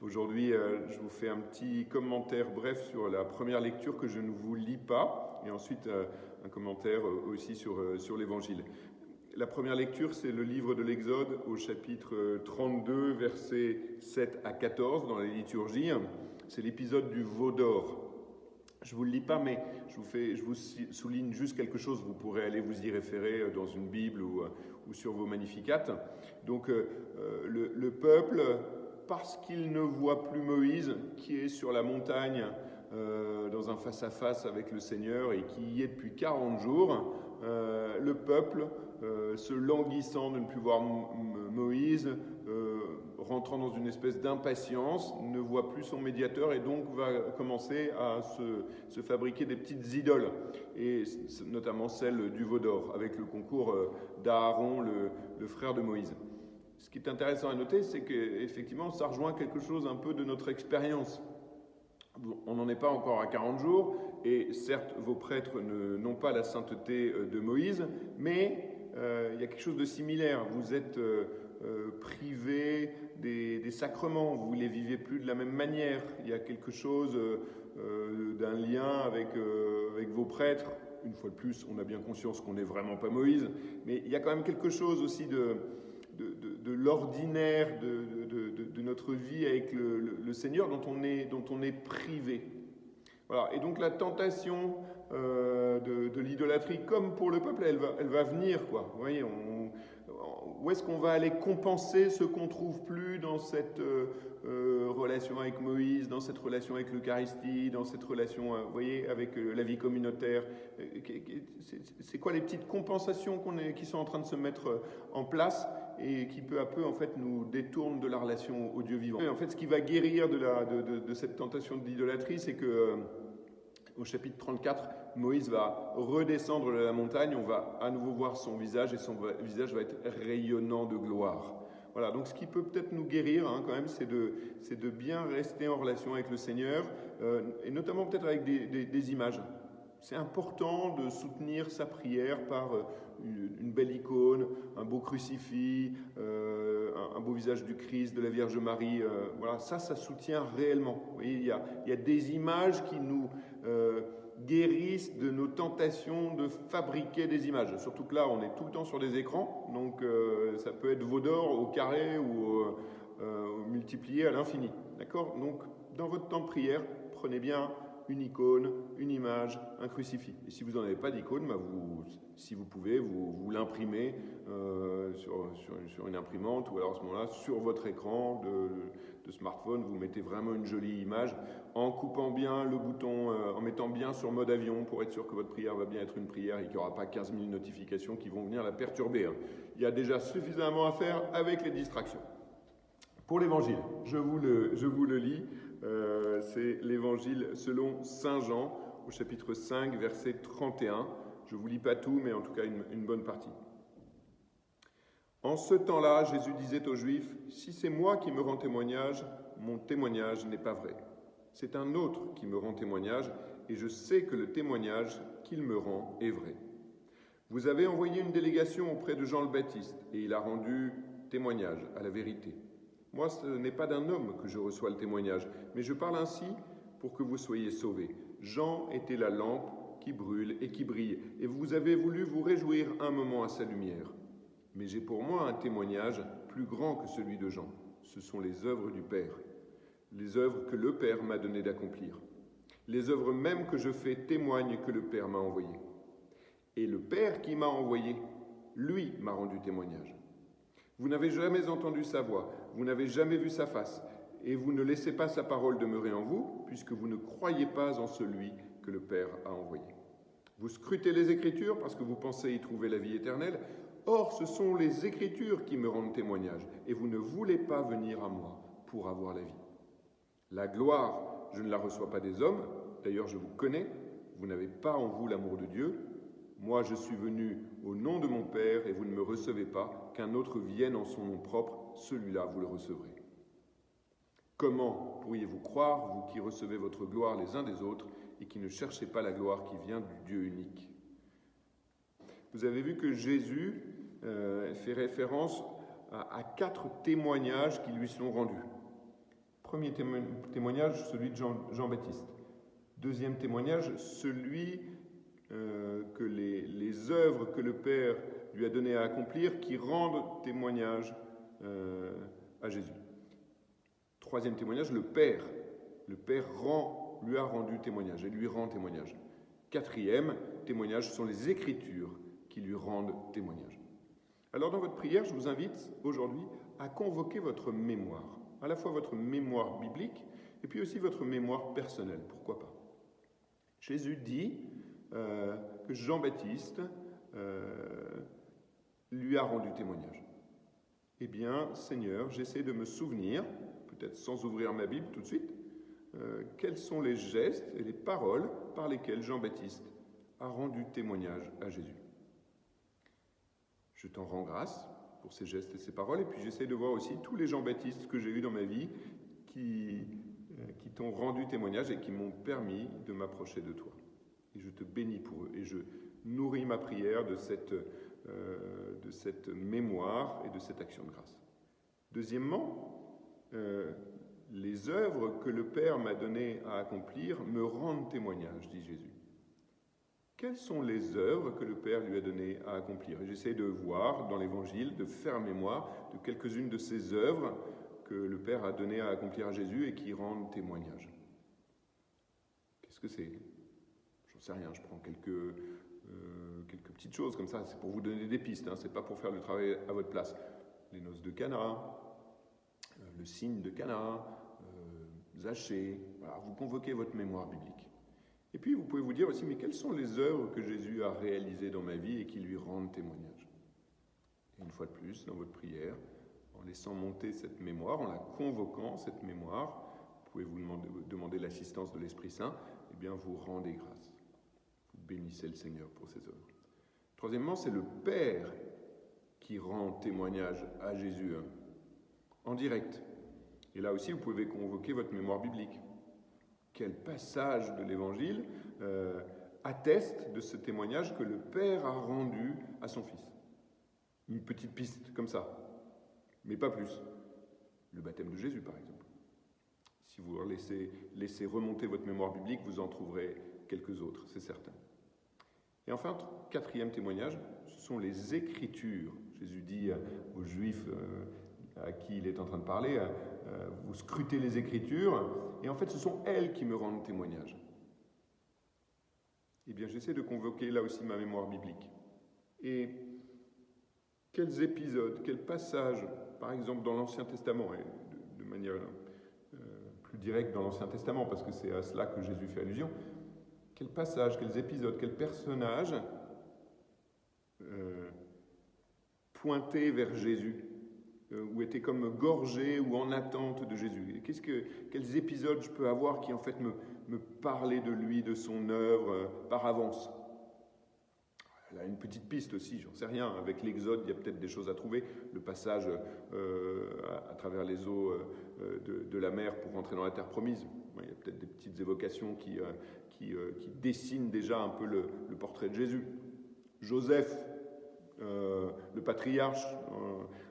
Aujourd'hui, je vous fais un petit commentaire bref sur la première lecture que je ne vous lis pas, et ensuite un commentaire aussi sur l'Évangile. La première lecture, c'est le livre de l'Exode au chapitre 32, versets 7 à 14 dans la liturgie. C'est l'épisode du veau d'or. Je ne vous le lis pas, mais je vous souligne juste quelque chose. Vous pourrez aller vous y référer dans une Bible ou sur vos Magnificat. Donc le peuple, parce qu'il ne voit plus Moïse, qui est sur la montagne dans un face-à-face avec le Seigneur et qui y est depuis 40 jours, le peuple, se languissant de ne plus voir Moïse, rentrant dans une espèce d'impatience, ne voit plus son médiateur et donc va commencer à se fabriquer des petites idoles, et notamment celle du veau d'or, avec le concours d'Aaron, le frère de Moïse. Ce qui est intéressant à noter, c'est qu'effectivement, ça rejoint quelque chose un peu de notre expérience. On n'en est pas encore à 40 jours, et certes, vos prêtres n'ont pas la sainteté de Moïse, mais il y a quelque chose de similaire. Vous êtes privés des sacrements, vous ne les vivez plus de la même manière. Il y a quelque chose d'un lien avec vos prêtres. Une fois de plus, on a bien conscience qu'on n'est vraiment pas Moïse, mais il y a quand même quelque chose aussi de l'ordinaire de notre vie avec le Seigneur dont on est privé. Voilà. Et donc la tentation de l'idolâtrie, comme pour le peuple, elle va venir, quoi. Vous voyez, où est-ce qu'on va aller compenser ce qu'on ne trouve plus dans cette relation avec Moïse, dans cette relation avec l'Eucharistie, dans cette relation, vous voyez, avec la vie communautaire? C'est quoi les petites compensations qui sont en train de se mettre en place et qui peu à peu en fait nous détournent de la relation au Dieu vivant? Et en fait, ce qui va guérir de cette tentation de l'idolâtrie, c'est que au chapitre 34, Moïse va redescendre de la montagne, on va à nouveau voir son visage et son visage va être rayonnant de gloire. Voilà, donc ce qui peut peut-être nous guérir quand même, c'est de bien rester en relation avec le Seigneur, et notamment peut-être avec des images. C'est important de soutenir sa prière par une belle icône, un beau crucifix, un beau visage du Christ, de la Vierge Marie. Voilà, ça soutient réellement. Vous voyez, il y a des images qui nous guérissent de nos tentations de fabriquer des images. Surtout que là, on est tout le temps sur des écrans, donc ça peut être veau d'or au carré ou multiplié à l'infini. D'accord ? Donc, dans votre temps de prière, prenez bien une icône, une image, un crucifix. Et si vous n'en avez pas d'icône, si vous pouvez, vous l'imprimez sur une imprimante, ou alors à ce moment-là, sur votre écran de smartphone, vous mettez vraiment une jolie image, en coupant bien le bouton, en mettant bien sur mode avion, pour être sûr que votre prière va bien être une prière et qu'il n'y aura pas 15 000 notifications qui vont venir la perturber. Il y a déjà suffisamment à faire avec les distractions. Pour l'Évangile, je vous le lis. C'est l'Évangile selon Saint Jean, au chapitre 5, verset 31. Je ne vous lis pas tout, mais en tout cas une bonne partie. En ce temps-là, Jésus disait aux Juifs, « Si c'est moi qui me rends témoignage, mon témoignage n'est pas vrai. C'est un autre qui me rend témoignage, et je sais que le témoignage qu'il me rend est vrai. Vous avez envoyé une délégation auprès de Jean le Baptiste, et il a rendu témoignage à la vérité. Moi, ce n'est pas d'un homme que je reçois le témoignage, mais je parle ainsi pour que vous soyez sauvés. Jean était la lampe qui brûle et qui brille, et vous avez voulu vous réjouir un moment à sa lumière. Mais j'ai pour moi un témoignage plus grand que celui de Jean. Ce sont les œuvres du Père, les œuvres que le Père m'a donné d'accomplir. Les œuvres même que je fais témoignent que le Père m'a envoyé. Et le Père qui m'a envoyé, lui m'a rendu témoignage. Vous n'avez jamais entendu sa voix, vous n'avez jamais vu sa face, et vous ne laissez pas sa parole demeurer en vous, puisque vous ne croyez pas en celui que le Père a envoyé. Vous scrutez les Écritures parce que vous pensez y trouver la vie éternelle. Or, ce sont les Écritures qui me rendent témoignage, et vous ne voulez pas venir à moi pour avoir la vie. La gloire, je ne la reçois pas des hommes, d'ailleurs je vous connais, vous n'avez pas en vous l'amour de Dieu. Moi, je suis venu au nom de mon Père et vous ne me recevez pas, qu'un autre vienne en son nom propre, celui-là vous le recevrez. Comment pourriez-vous croire, vous qui recevez votre gloire les uns des autres et qui ne cherchez pas la gloire qui vient du Dieu unique? Vous avez vu que Jésus fait référence à 4 témoignages qui lui sont rendus. Premier témoignage, celui de Jean-Baptiste. Deuxième témoignage, celui que les œuvres que le Père lui a donné à accomplir, qui rendent témoignage à Jésus. Troisième témoignage, le Père. Le Père lui a rendu témoignage et lui rend témoignage. Quatrième témoignage, ce sont les Écritures qui lui rendent témoignage. Alors dans votre prière, je vous invite aujourd'hui à convoquer votre mémoire, à la fois votre mémoire biblique et puis aussi votre mémoire personnelle, pourquoi pas. Jésus dit que Jean-Baptiste lui a rendu témoignage. Eh bien, Seigneur, j'essaie de me souvenir, peut-être sans ouvrir ma Bible tout de suite, quels sont les gestes et les paroles par lesquels Jean-Baptiste a rendu témoignage à Jésus. Je t'en rends grâce pour ces gestes et ces paroles, et puis j'essaie de voir aussi tous les Jean-Baptistes que j'ai eus dans ma vie qui t'ont rendu témoignage et qui m'ont permis de m'approcher de toi. Et je te bénis pour eux, et je nourris ma prière de cette mémoire et de cette action de grâce. Deuxièmement, les œuvres que le Père m'a donné à accomplir me rendent témoignage, dit Jésus. Quelles sont les œuvres que le Père lui a donné à accomplir? Et j'essaie de voir dans l'Évangile, de faire mémoire de quelques-unes de ces œuvres que le Père a donné à accomplir à Jésus et qui rendent témoignage. Qu'est-ce que c'est? J'en sais rien, je prends quelques petites choses comme ça, c'est pour vous donner des pistes, hein, c'est pas pour faire le travail à votre place. Les noces de Cana, le signe de Cana, Zachée, voilà, vous convoquez votre mémoire biblique. Et puis vous pouvez vous dire aussi, mais quelles sont les œuvres que Jésus a réalisées dans ma vie et qui lui rendent témoignage? Et une fois de plus, dans votre prière, en laissant monter cette mémoire, en la convoquant, cette mémoire, vous pouvez vous demander l'assistance de l'Esprit Saint, et bien vous rendez grâce. Vous bénissez le Seigneur pour ses œuvres. Troisièmement, c'est le Père qui rend témoignage à Jésus, en direct. Et là aussi, vous pouvez convoquer votre mémoire biblique. Quel passage de l'Évangile atteste de ce témoignage que le Père a rendu à son Fils? Une petite piste comme ça, mais pas plus. Le baptême de Jésus, par exemple. Si vous laissez remonter votre mémoire biblique, vous en trouverez quelques autres, c'est certain. Et enfin, quatrième témoignage, ce sont les Écritures. Jésus dit aux Juifs à qui il est en train de parler, vous scrutez les Écritures, et en fait ce sont elles qui me rendent témoignage. Eh bien j'essaie de convoquer là aussi ma mémoire biblique. Et quels épisodes, quels passages, par exemple dans l'Ancien Testament, et de manière plus directe dans l'Ancien Testament, parce que c'est à cela que Jésus fait allusion, quels passages, quels épisodes, quels personnages pointaient vers Jésus, ou étaient comme gorgés ou en attente de Jésus. Et quels épisodes je peux avoir qui en fait me parlaient de lui, de son œuvre par avance? Là, une petite piste aussi, j'en sais rien. Avec l'Exode, il y a peut-être des choses à trouver. Le passage à travers les eaux de la mer pour rentrer dans la terre promise. Il y a peut-être des petites évocations qui dessinent déjà un peu le portrait de Jésus. Joseph, le patriarche,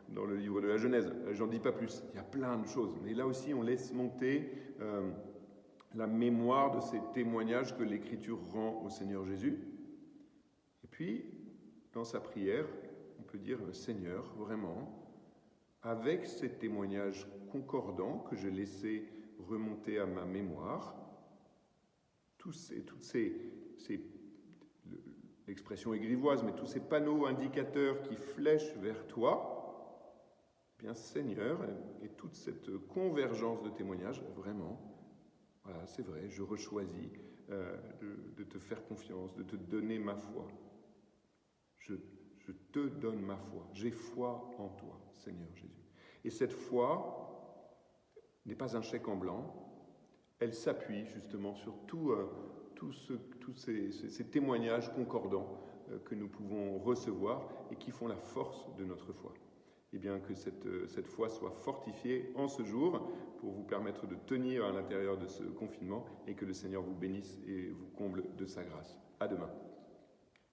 dans le livre de la Genèse. J'en dis pas plus. Il y a plein de choses. Mais là aussi, on laisse monter la mémoire de ces témoignages que l'Écriture rend au Seigneur Jésus. Et puis, dans sa prière, on peut dire, Seigneur, vraiment, avec ces témoignages concordants que j'ai laissés remonter à ma mémoire, l'expression est grivoise, mais tous ces panneaux indicateurs qui flèchent vers toi, bien Seigneur, et toute cette convergence de témoignages, vraiment, voilà, c'est vrai, je rechoisis de te faire confiance, de te donner ma foi. Je te donne ma foi, j'ai foi en toi, Seigneur Jésus. Et cette foi n'est pas un chèque en blanc, elle s'appuie justement sur tous ces témoignages concordants que nous pouvons recevoir et qui font la force de notre foi. Et bien que cette foi soit fortifiée en ce jour pour vous permettre de tenir à l'intérieur de ce confinement et que le Seigneur vous bénisse et vous comble de sa grâce. À demain.